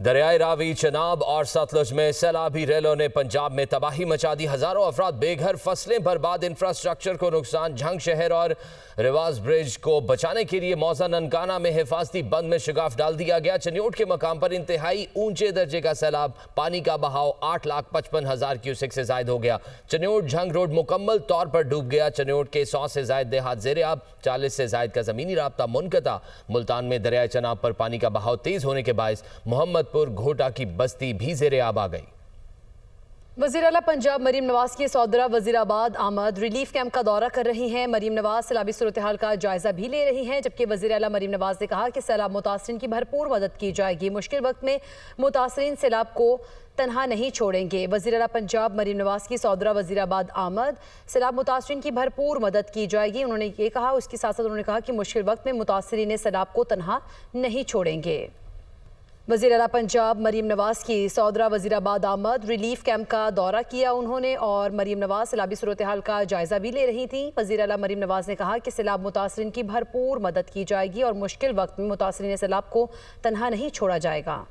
दरियाई रावी, चनाब और सतलुज में सैलाबी रेलों ने पंजाब में तबाही मचा दी। हजारों अफराद बेघर, फसलें बर्बाद, इंफ्रास्ट्रक्चर को नुकसान। झंग शहर और रिवाज ब्रिज को बचाने के लिए मौजा ननकाना में हिफाजती बंद में शिगाफ डाल दिया गया। चन्योट के मकाम पर इंतहाई ऊंचे दर्जे का सैलाब, पानी का बहाव 8,55,000 क्यूसेक से जायद हो गया। चन्योट झंग रोड मुकम्मल तौर पर डूब गया। चन्योट के 100 से जायद देहात ज़ेर-ए-आब, 40 से जायद का जमीनी राब्ता मुनक़ता। मुल्तान में दरियाए चनाब पर पानी का बहाव तेज होने के बायस मोहम्मदपुर घोटा की बस्ती भी ज़ेर-ए-आब आ गई। वज़ीर आला पंजाब मरीम नवाज की सौदरा वज़ीराबाद आमद रिलीफ कैंप का दौरा कर रही हैं। मरीम नवाज सैलाबी सूरत हाल का जायजा भी ले रही हैं, जबकि वज़ीर आला मरीम नवाज ने कहा कि सैलाब मुतासरीन की भरपूर मदद की जाएगी। मुश्किल वक्त में मुतासरीन सैलाब को तनहा नहीं छोड़ेंगे। वज़ीर आला पंजाब मरीम नवाज की सौदरा वज़ीराबाद आमद, सैलाब मुतासरीन की भरपूर मदद की जाएगी। उन्होंने ये कहा, उसके साथ साथ उन्होंने कहा कि मुश्किल वक्त में मुतासरीन सैलाब को तनहा नहीं छोड़ेंगे। वज़ीर आला पंजाब मरीम नवाज की सौदरा वज़ीराबाद आमद रिलीफ कैंप का दौरा किया उन्होंने, और मरीम नवाज सैलाबी सूरत हाल का जायजा भी ले रही थी। वज़ीर आला मरीम नवाज ने कहा कि सैलाब मुतासरीन की भरपूर मदद की जाएगी और मुश्किल वक्त में मुतासरीन सैलाब को तनहा नहीं छोड़ा जाएगा।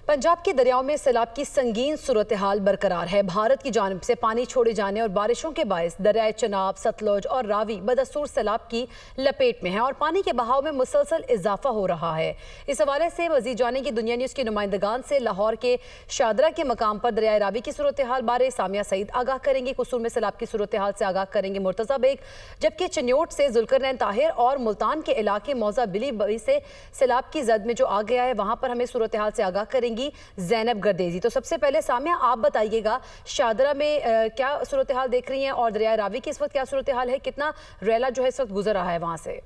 पंजाब के दरियाओं में सैलाब की संगीन सूरत हाल बरकरार है। भारत की जानिब से पानी छोड़े जाने और बारिशों के बायस दरियाए चनाब, सतलुज और रावी बदस्तूर सैलाब की लपेट में है और पानी के बहाव में मुसलसल इजाफा हो रहा है। इस हवाले से मजीद जाने की दुनिया न्यूज़ के नुमाइंदगान से लाहौर के शादरा के मकाम पर दरियाए रावी की सूरत हाल बारे सामिया सईद आगाह करेंगे। कसूर में सैलाब की सूरत हाल से आगाह करेंगे मुर्तज़ा बेग, जबकि चन्योट से जुल्करनैन ताहिर और मुल्तान के इलाके मौजा बिली बई से सैलाब की जद में जो आ गया है, वहाँ पर हमें सूरत हाल से आगाह करेंगी ज़ैनब गर्देजी। तो सबसे पहले सामिया आप बताइएगा, शादरा में क्या सूरत हाल देख रही हैं और दरिया रावी की इस वक्त क्या सूरत हाल है? कितना रेला जो है इस वक्त गुजर रहा है वहाँ से?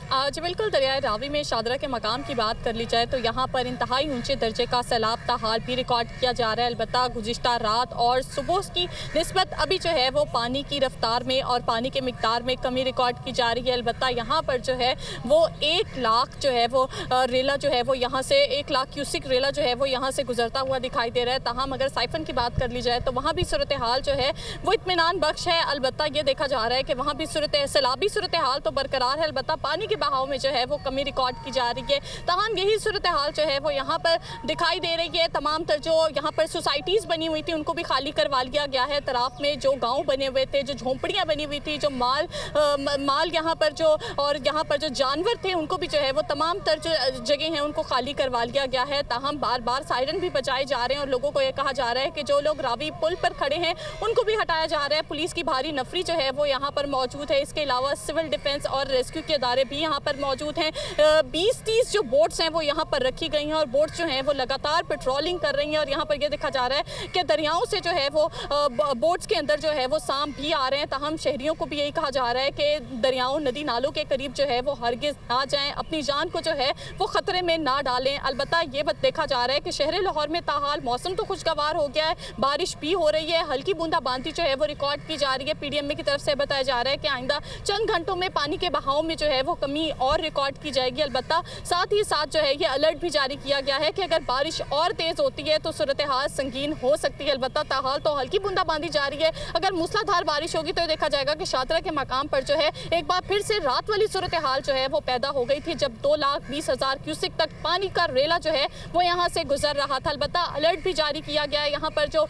आज बिल्कुल दरियाए रावी में शादरा के मकाम की बात कर ली जाए तो यहाँ पर इंतहाई ऊंचे दर्जे का सैलाब ताहाल भी रिकॉर्ड किया जा रहा है। अलबत्ता गुज़िश्ता रात और सुबह की निस्बत अभी जो है वो पानी की रफ्तार में और पानी के मिकदार में कमी रिकॉर्ड की जा रही है। अलबत्ता यहाँ पर जो है वो 1 लाख जो है वो रेला जो है वो यहाँ से 1 लाख क्यूसिक रेला जो है वो यहाँ से गुजरता हुआ दिखाई दे रहा है। ताहम अगर साइफन की बात कर ली जाए तो वहाँ भी सूरत हाल जो है वो इत्मीनान बख्श है। अलबत्ता ये देखा जा रहा है कि वहाँ भी सैलाबी सूरत हाल तो बरकरार है, अलबत्ता पानी बहाव में जो है वो कमी रिकॉर्ड की जा रही है। तमाम यही सूरत हाल जो है वो यहाँ पर दिखाई दे रही है। तमाम तर जो यहाँ पर सोसाइटीज़ बनी हुई थी उनको भी खाली करवा लिया गया है। तराफ में जो गांव बने हुए थे, जो झोंपड़ियाँ बनी हुई थी, जो माल यहाँ पर जो और यहाँ पर जो जानवर थे उनको भी जो है वो तमाम तर जो जगह हैं उनको खाली करवा लिया गया है। ताहम बार बार सायरन भी बजाए जा रहे हैं और लोगों को यह कहा जा रहा है कि जो लोग रावी पुल पर खड़े हैं उनको भी हटाया जा रहा है। पुलिस की भारी नफरी जो है वो यहाँ पर मौजूद है। इसके अलावा सिविल डिफेंस और रेस्क्यू के अदारे भी यहाँ पर मौजूद हैं। 20-30 जो बोट्स हैं वो यहाँ पर रखी गई हैं और बोट्स जो हैं वो लगातार पेट्रोलिंग कर रही हैं और यहाँ पर ये देखा जा रहा है कि दरियाओं से जो है वो बोट्स के अंदर जो है वो सांप भी आ रहे हैं। ताहम शहरियों को भी यही कहा जा रहा है कि दरियाओं, नदी नालों के करीब जो है वो हरगिज़ ना जाएं, अपनी जान को जो है वो ख़तरे में ना डालें। अलबत्ता ये देखा जा रहा है कि शहर लाहौर में ताहाल मौसम तो खुशगवार हो गया है, बारिश भी हो रही है, हल्की बूंदाबांदी जो है वो रिकॉर्ड की जा रही है। PDMA की तरफ से बताया जा रहा है कि आइंदा चंद घंटों में पानी के बहाव में जो है वो कमी और रिकॉर्ड की जाएगी। अलबत्ता साथ ही साथ जो है ये अलर्ट भी जारी किया गया है कि अगर बारिश और तेज होती है तो सूरत हाल संगीन हो सकती है। अलबत्ता ताहाल तो हल्की बूंदाबांदी जारी है। अगर मूसलाधार बारिश होगी तो देखा जाएगा कि शादरा के मकाम पर जो है एक बार फिर से रात वाली सूरत हाल जो है वो पैदा हो गई थी, जब 2,20,000 क्यूसिक तक पानी का रेला जो है वो यहाँ से गुजर रहा था। अलबत्ता अलर्ट भी जारी किया गया है। यहाँ पर जो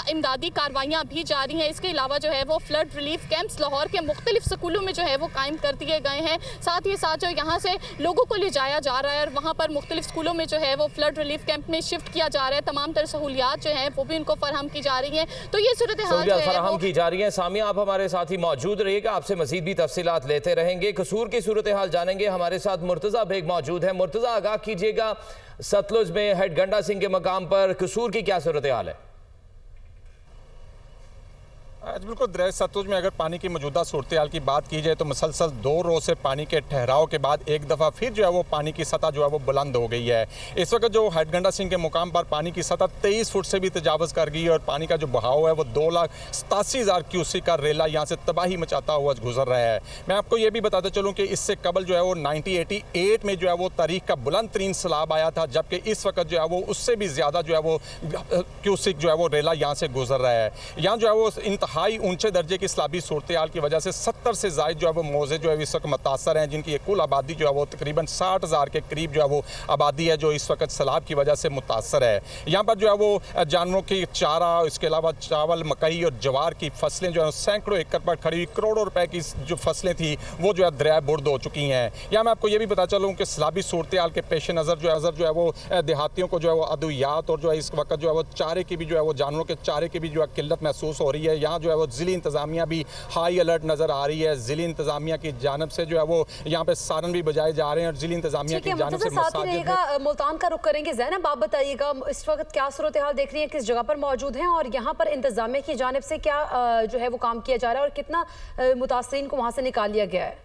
इमदादी कार्रवाइयाँ भी जारी हैं। इसके अलावा जो है वो फ्लड रिलीफ कैंप्स लाहौर के मुख्तलिफ स्कूलों में जो है वो कायम कर दिए गए हैं। साथ ही साथ जो यहाँ से लोगों को ले जाया जा रहा है और वहाँ पर मुख्तलिफ स्कूलों में जो है वो फ्लड रिलीफ कैंप में शिफ्ट किया जा रहा है। तमाम तरह सहूलियात जो हैं वो भी उनको फराहम की जा रही हैं। तो ये सूरत हाल फराहम की जा रही है। सामिया, आप हमारे साथ ही मौजूद रहिएगा, आपसे मजीद भी तफसीलात लेते रहेंगे। कसूर की सूरत हाल जानेंगे। हमारे साथ मुर्तज़ा बेग मौजूद है। मुर्तज़ा, आगाह कीजिएगा, सतलुज में हेड गंडा सिंह के मकाम पर कसूर की क्या सूरत हाल है? आज बिल्कुल दरिया सतलुज में अगर पानी की मौजूदा सूरत हाल की बात की जाए तो मुसलसल 2 रोज़ से पानी के ठहराव के बाद एक दफ़ा फिर जो है वो पानी की सतह जो है वो बुलंद हो गई है। इस वक्त जो हेडगंडा सिंह के मुकाम पर पानी की सतह 23 फुट से भी तजावज़ कर गई है और पानी का जो बहाव है वो 2,87,000 क्यूसिक का रेला यहाँ से तबाही मचाता हुआ गुजर रहा है। मैं आपको ये भी बताते चलूँ कि इससे कबल जो है वो 1988 में जो है वो तारीख का बुलंद तरीन सैलाब आया था, जबकि इस वक्त जो है वो उससे भी ज़्यादा जो है वो क्यूसिक जो है वो रेला यहाँ से गुजर रहा है। यहाँ जो है वो इंतहाई ऊंचे दर्जे की सैलाबी सूरत हाल की वजह से 70 से ज़ायद जो है वो मौजे जो है इस वक्त मुतासर हैं, जिनकी कुल आबादी जो है वो तकरीबन 60,000 के करीब जो है वो आबादी है जो इस वक्त सैलाब की वजह से मुतासर है। यहाँ पर जो है वो जानवरों की चारा, इसके अलावा चावल, मकई और जवार की फसलें जो है सैकड़ों एकड़ पर खड़ी हुई करोड़ों रुपए की जो फसलें थी वो जो है दरिया बुर्द हो चुकी हैं। यहाँ मैं आपको ये भी बता चलूँ कि सैलाबी सूरत हाल के पेश नज़र जो है वो देहातियों को जो है वो अद्वियात और जो है इस वक्त जो है वो चारे की भी जो है वो जानवरों के चारे की भी जो है किल्लत महसूस हो रही है। यहाँ जो है वो ज़िली इंतज़ामिया भी हाई अलर्ट नज़र आ रही है। ज़िली इंतज़ामिया की जानब से जो है वो यहाँ पे सारन भी बजाए जा रहे हैं और ज़िली इंतज़ामिया की जानब से मुल्तान का रुख करेंगे। ज़ैनब, आप बताइएगा इस वक्त क्या सूरत हाल देख रही है, किस जगह पर मौजूद हैं और यहाँ पर इंतज़ामिया की जानब से क्या जो है वो काम किया जा रहा है और कितना मुतासरीन को वहाँ से निकाल लिया गया है?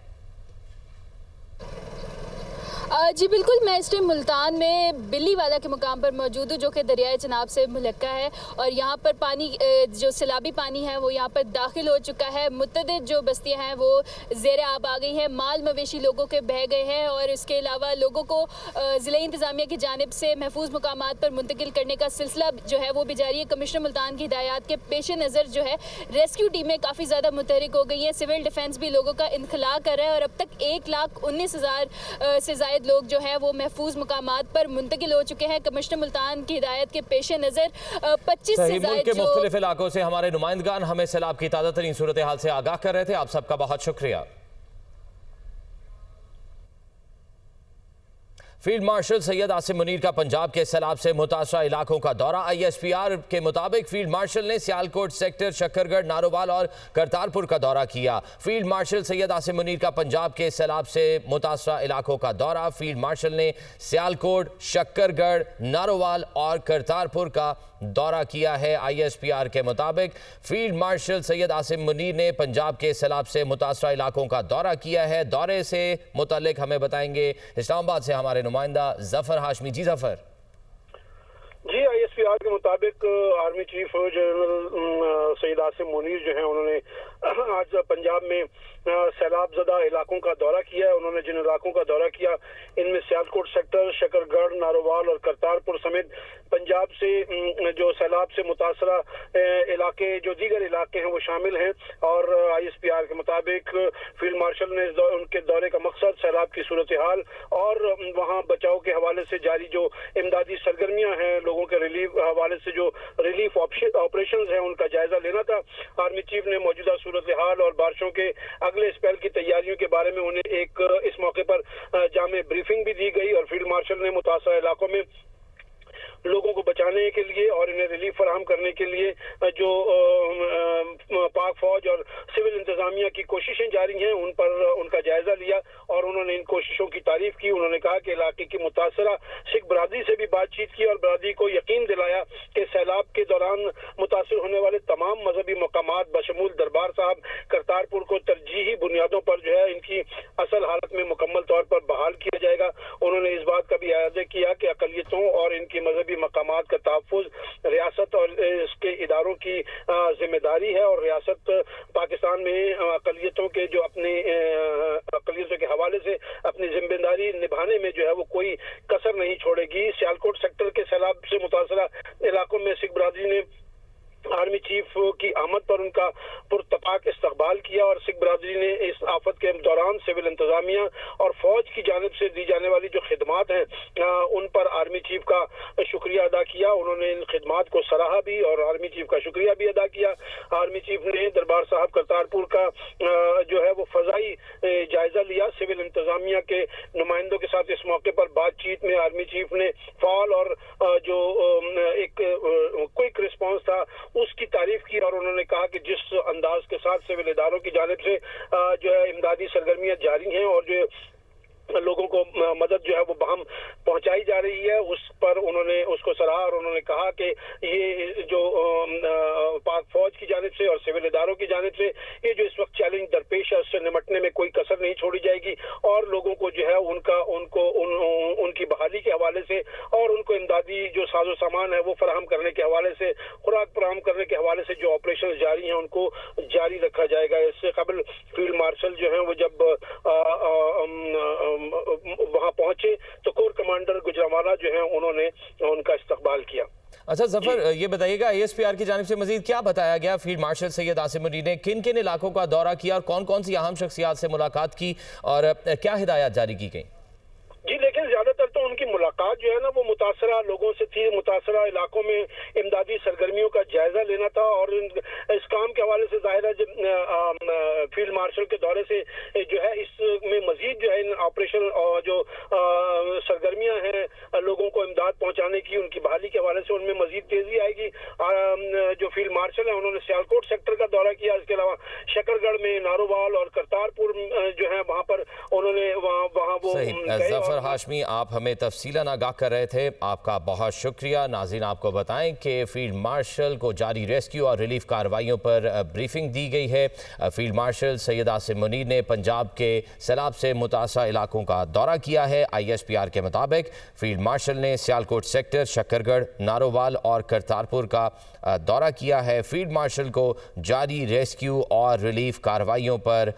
जी बिल्कुल, मैं इस टाइम मुल्तान में बिल्लीवाला के मुकाम पर मौजूद हूँ जो कि दरियाए चनाब से मुलक्का है और यहाँ पर पानी जो सैलाबी पानी है वो यहाँ पर दाखिल हो चुका है। मुतअद्दिद जो बस्तियाँ हैं वो ज़ेर आब आ गई हैं, माल मवेशी लोगों के बह गए हैं और इसके अलावा लोगों को ज़िला इंतज़ामिया की जानिब से महफूज मुकामात पर मुंतकिल करने का सिलसिला जो है वो भी जारी है। कमिश्नर मुल्तान की हिदायत के पेश नज़र जो है रेस्क्यू टीमें काफ़ी ज़्यादा मुतहरिक हो गई हैं। सिविल डिफेंस भी लोगों का इंखला कर रहा है और अब तक 1,19,000 से ज़ायद लोग जो है वो महफूज मुकामात पर मुंतकिल हो चुके हैं। कमिश्नर मुल्तान की हिदायत के पेश नज़र 25 से ज़ायद के मुख्तलिफ इलाकों से हमारे नुमाइंदगान हमें सैलाब की ताज़ा तरीन सूरत हाल से आगाह कर रहे थे। आप सबका बहुत शुक्रिया। फील्ड मार्शल सैयद आसिम मुनीर का पंजाब के सैलाब से मुतासरा इलाकों का दौरा। ISPR के मुताबिक फील्ड मार्शल ने सियालकोट सेक्टर, शक्करगढ़, नारोवाल और करतारपुर का दौरा किया। फील्ड मार्शल सैयद आसिम मुनीर का पंजाब के सैलाब से मुतासरा इलाकों का दौरा। फील्ड मार्शल ने सियालकोट, शक्करगढ़, नारोवाल और करतारपुर का दौरा किया है। ISPR के मुताबिक फील्ड मार्शल सैयद आसिम मुनीर ने पंजाब के सैलाब से मुतासरा इलाकों का दौरा किया है। दौरे से मुतालिक हमें बताएंगे इस्लामाबाद से हमारे नुमाइंदा जफर हाशमी। जी जफर। जी, ISPR के मुताबिक army chief general Syed Asim Munir जो है उन्होंने आज पंजाब में सैलाब ज़दा इलाकों का दौरा किया है। उन्होंने जिन इलाकों का दौरा किया इनमें सियालकोट सेक्टर, शकरगढ़, नारोवाल और करतारपुर समेत पंजाब से जो सैलाब से मुतासरा इलाके जो दीगर इलाके हैं वो शामिल हैं। और ISPR के मुताबिक फील्ड मार्शल ने उनके दौरे का मकसद सैलाब की सूरत हाल और वहाँ बचाव के हवाले से जारी जो इमदादी सरगर्मियाँ हैं, लोगों के रिलीफ हवाले से जो रिलीफ ऑपरेशन हैं उनका जायजा लेना था। आर्मी चीफ ने मौजूदा सूरत हाल और बारिशों के अगले स्पेल की तैयारियों के बारे में उन्हें एक इस मौके पर जामे ब्रीफिंग भी दी गई और फील्ड मार्शल ने मुतासरा इलाकों में लोगों को बचाने के लिए और इन्हें रिलीफ फराहम करने के लिए जो पाक फौज और सिविल इंतजामिया की कोशिशें जारी हैं उन पर उनका जायजा लिया और उन्होंने इन कोशिशों की तारीफ की। उन्होंने कहा कि इलाके की मुतासरा सिख बरादरी से भी बातचीत की और बरादरी को यकीन दिलाया कि सैलाब के दौरान मुतासर होने वाले तमाम मजहबी मकामात बशमूल दरबार साहब, करतारपुर को तरजीही बुनियादों पर जो है इनकी असल हालत में मुकम्मल तौर पर बहाल किया जाएगा। उन्होंने इस बात का भी अयादा किया कि अकलियतों और इनकी मजहबी मकामात का तहफ़्फ़ुज़ रियासत और इसके इदारों की जिम्मेदारी है और रियासत पाकिस्तान में अकलियतों के जो अपने अकलियतों के हवाले से अपनी जिम्मेदारी निभाने में जो है वो कोई कसर नहीं छोड़ेगी। सियालकोट सेक्टर के सैलाब से मुतासरा इलाकों में सिख बरादरी ने आर्मी चीफ की आमद पर उनका पुरतपाक इस्तकबाल किया और सिख बरादरी ने इस आफत के दौरान सिविल इंतजामिया और फौज की जानिब से दी जाने वाली जो खिदमात हैं उन पर आर्मी चीफ का शुक्रिया अदा किया। उन्होंने इन खिदमात को सराहा भी और आर्मी चीफ का शुक्रिया भी अदा किया। आर्मी चीफ ने दरबार साहब करतारपुर का जो है वो फजाई जायजा लिया। सिविल इंतजामिया के नुमाइंदों के साथ इस मौके पर बातचीत में आर्मी चीफ ने फाल और जो एक क्विक रिस्पॉन्स था उसकी तारीफ की और उन्होंने कहा कि जिस अंदाज के साथ सिविल इदारों की जानिब से जो है इमदादी सरगर्मियां जारी हैं और जो लोगों को मदद जो है वो बहम पहुंचाई जा रही है उस पर उन्होंने उसको सराहा और उन्होंने कहा कि ये जो पाक फौज की जानिब से और सिविल इदारों की जानिब से ये जो इस वक्त चैलेंज दरपेश है उससे निमटने में कोई कसर नहीं छोड़ी जाएगी और लोगों को जो है उनकी बहाली के हवाले से और उनको इमदादी जो साजो सामान है वो फराहम करने के हवाले से, खुराक फराहम करने के हवाले से जो ऑपरेशन जारी हैं उनको जारी रखा जाएगा। इससे कबल फील्ड मार्शल जो है वो जब वहां पहुंचे तो कोर कमांडर गुजरावाला जो है उन्होंने उनका इस्तकबाल किया। अच्छा जफर, ये बताइएगा आईएसपीआर की जानिब से मजीद क्या बताया गया? फील्ड मार्शल सैयद आसिम मुनीर ने किन किन इलाकों का दौरा किया और कौन कौन सी अहम शख्सियात से मुलाकात की और क्या हिदायत जारी की गई? जी, लेकिन ज्यादातर तो उनकी मुलाकात जो है ना वो मुतासरा लोगों से थी। मुतासरा इलाकों में इमदादी सरगर्मियों का जायजा लेना था और इस काम के हवाले से जाहिर है जब फील्ड मार्शल के दौरे से जो है इसमें मजीद जो है इन ऑपरेशन और जो सरगर्मियां हैं लोगों को इमदाद पहुंचाने की, उनकी बहाली के हवाले से उनमें मजीद तेजी आएगी। जो फील्ड मार्शल है उन्होंने सियालकोट सेक्टर का दौरा किया, इसके अलावा शकरगढ़ में, नारोवाल और करतारपुर जो है वहां पर उन्होंने वहां वो जफर हाशमी, आप हमें तफसीलन आगाह कर रहे थे, आपका बहुत शुक्रिया। नाज़रीन, आपको बताएं कि फील्ड मार्शल को जारी रेस्क्यू और रिलीफ कार्रवाइयों पर ब्रीफिंग दी गई है। फील्ड मार्शल सैयद आसिम मुनीर ने पंजाब के सैलाब से मुतासरा इलाकों का दौरा किया है। ISPR के मुताबिक फील्ड मार्शल ने सियालकोट सेक्टर, शकरगढ़, नारोवाल और करतारपुर का दौरा किया है। फील्ड मार्शल को जारी रेस्क्यू और रिलीफ कार्रवाइयों पर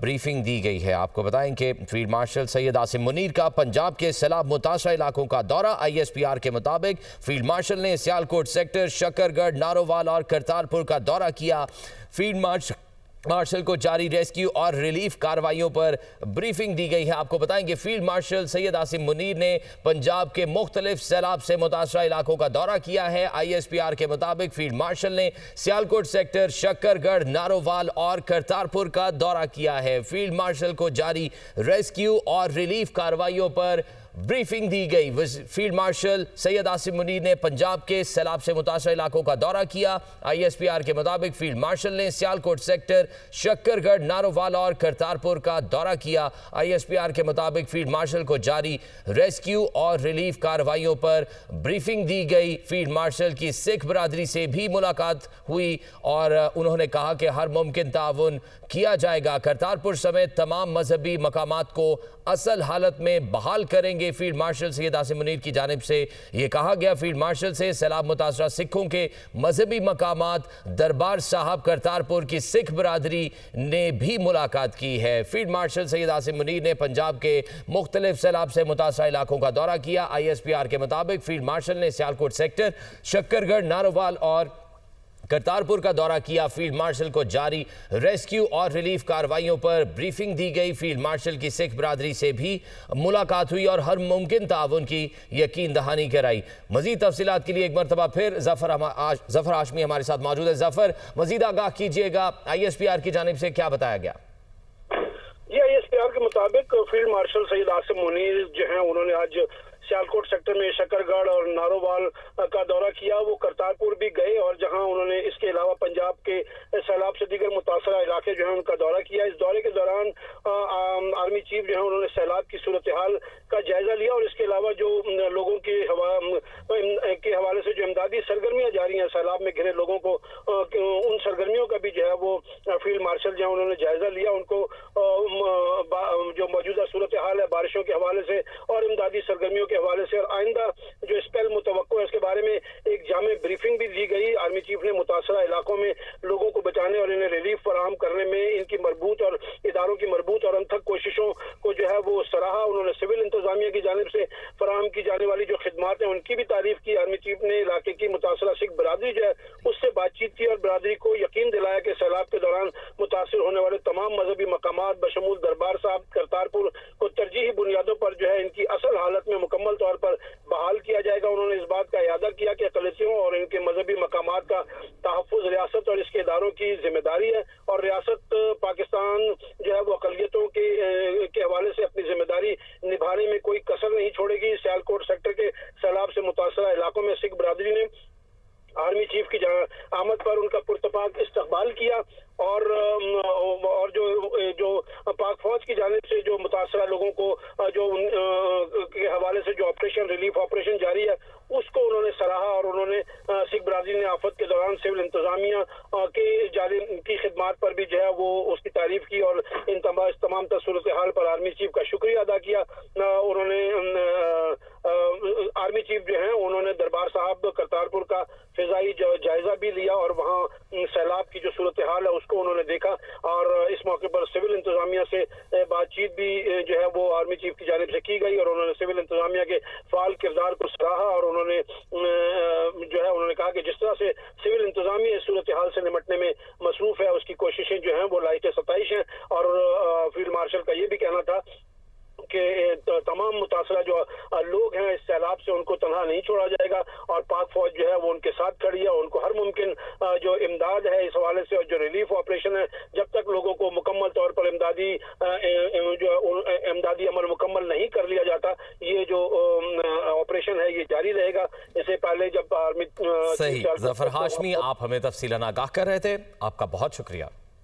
ब्रीफिंग दी गई है। आपको बताएं कि फील्ड मार्शल सैयद आसिम मुनीर का पंजाब के सैलाब मुतासरा इलाकों का दौरा। ISPR के मुताबिक फील्ड मार्शल ने सियालकोट सेक्टर, शकरगढ़, नारोवाल और करतारपुर का दौरा किया। फील्ड मार्शल को जारी रेस्क्यू और रिलीफ कार्रवाइयों पर ब्रीफिंग दी गई है। आपको बताएंगे फील्ड मार्शल सैयद आसिम मुनीर ने पंजाब के मुख्तलिफ सैलाब से मुतासरा इलाकों का दौरा किया है। ISPR के मुताबिक फील्ड मार्शल ने सियालकोट सेक्टर, शकरगढ़, नारोवाल और करतारपुर का दौरा किया है। फील्ड मार्शल को जारी रेस्क्यू और रिलीफ कार्रवाइयों पर ब्रीफिंग दी गई। फील्ड मार्शल सैयद आसिम मुनीर ने पंजाब के सैलाब से मुतासरा इलाकों का दौरा किया। ISPR के मुताबिक फील्ड मार्शल ने सियालकोट सेक्टर, शकरगढ़, नारोवाल और करतारपुर का दौरा किया। ISPR के मुताबिक फील्ड मार्शल को जारी रेस्क्यू और रिलीफ कार्रवाइयों पर ब्रीफिंग दी गई। फील्ड मार्शल की सिख बरादरी से भी मुलाकात हुई और उन्होंने कहा कि हर मुमकिन ताउन किया जाएगा। करतारपुर समेत तमाम मजहबी मकामात को असल हालत में बहाल करेंगे। फील्ड मार्शल सैयद आसिम मुनीर की जानिब से ये कहा गया। फील्ड मार्शल से सैलाब मुतासरा सिखों के मजहबी मकामात, दरबार साहब करतारपुर की सिख बरादरी ने भी मुलाकात की है। फील्ड मार्शल सैयद आसिम मुनीर ने पंजाब के मुख्तलिफ सैलाब से मुतासरा इलाकों का दौरा किया। ISPR के मुताबिक फील्ड मार्शल ने सियालकोट सेक्टर, शकरगढ़, नारोवाल और करतारपुर का दौरा किया। फील्ड मार्शल को जारी रेस्क्यू और रिलीफ कार्रवाइयों पर ब्रीफिंग दी गई। फील्ड मार्शल की सिख बरादरी से भी मुलाकात हुई और हर मुमकिन ताउन की यकीन दहानी कराई। मजीद तफसीलात के लिए एक मरतबा फिर जफर हाशमी हमारे साथ मौजूद है। जफर, मजीद आगाह कीजिएगा, ISPR की जानिब से क्या बताया गया? जी, ISPR के मुताबिक फील्ड मार्शल सैयद आसिम मुनीर जो है उन्होंने आज सियालकोट सेक्टर में शकरगढ़ और नारोवाल का दौरा किया। वो करतारपुर भी गए और जहां उन्होंने इसके अलावा पंजाब के सैलाब से दीगर मुतासरा इलाके जो है उनका दौरा किया। इस दौरे के दौरान आर्मी चीफ जो है उन्होंने सैलाब की सूरत हाल का जायजा लिया और इसके अलावा जो लोगों के हवाले से जो इमदादी सरगर्मियां जारी हैं सैलाब में घिरे लोगों को, उन सरगर्मियों का भी जो है वो फील्ड मार्शल जो है उन्होंने जायजा लिया। उनको जो मौजूदा सूरत हाल है बारिशों के हवाले से और इमदादी सरगर्मियों के हवाले से और आइंदा जो स्पेल मुतवक्को है इसके बारे में एक जामे ब्रीफिंग भी दी गई। आर्मी चीफ ने मुतासरा इलाकों में लोगों को बचाने और इन्हें रिलीफ फराहम करने में इनकी मरबूत और इदारों की मरबूत और अनथक कोशिशों को जो है वो सराहा। उन्होंने सिविल इंतजामिया की जानिब से फराहम की जाने वाली जो खिदमात हैं उनकी भी तारीफ की। आर्मी चीफ ने इलाके की मुतासरा सिख बरादरी जो है उससे बातचीत की और बरादरी को यकीन दिलाया कि सैलाब के दौरान मुतासर होने वाले तमाम मजहबी मकामात बशमूल दरबार साहब करतारपुर को तरजीही बुनियादों पर जो है इनकी असल हालत में मुकम्मल तौर पर बहाल किया जाएगा। उन्होंने इस बात का इयादा किया कि अक़लियतों और इनके मजहबी मकामात का तहफ़्फ़ुज़ रियासत और इसके इदारों की जिम्मेदारी है और रियासत पाकिस्तान जो है वो अक़लियतों के हवाले से अपनी जिम्मेदारी निभाने में कोई कसर नहीं छोड़ेगी। सियालकोट सेक्टर के सैलाब से मुतासरा इलाकों में सिख बरादरी ने आर्मी चीफ की आमद पर उनका पुरतपाक इस्तकबाल किया और जो पाक फौज की जानिब से जो मुतासरा लोगों को जो के हवाले से जो ऑपरेशन रिलीफ ऑपरेशन जारी है उसको उन्होंने सराहा और उन्होंने सिख बरादरी ने आफत के दौरान सिविल इंतजामिया की खिदमात पर भी जो है वो उसकी तारीफ की और इन तमाम सूरत हाल पर आर्मी चीफ का शुक्रिया अदा किया। उन्होंने आर्मी चीफ जो है उन्होंने दरबार साहब अब करतारपुर का फिजाई जायजा भी लिया और वहाँ सैलाब की जो सूरत हाल है उसको उन्होंने देखा। और इस मौके पर सिविल इंतजामिया से बातचीत भी जो है वो आर्मी चीफ की जानिब से की गई और उन्होंने सिविल इंतजामिया के फाल किरदार को सराहा और उन्होंने जो है उन्होंने कहा कि जिस तरह से सिविल इंतजामिया इस सूरत हाल से निपटने में मसरूफ है उसकी कोशिशें जो हैं वो लायक सताइश हैं। और फील्ड मार्शल का ये भी कहना था कि तमाम मुतासरा जो लोग हैं इस सैलाब से उनको तनहा नहीं छोड़ा जाएगा और पाक फौज जो है वो उनके साथ खड़ी है। उनको हर मुमकिन जो इमदाद है इस हवाले से और जो रिलीफ ऑपरेशन है जब तक लोगों को मुकम्मल तौर पर इमदादी अमल मुकम्मल नहीं कर लिया जाता ये जो ऑपरेशन है ये जारी रहेगा। इससे पहले जब आर्मी सही जफर हाशमी आप हमें तफसीलन आगाह कर रहे थे, आपका बहुत शुक्रिया।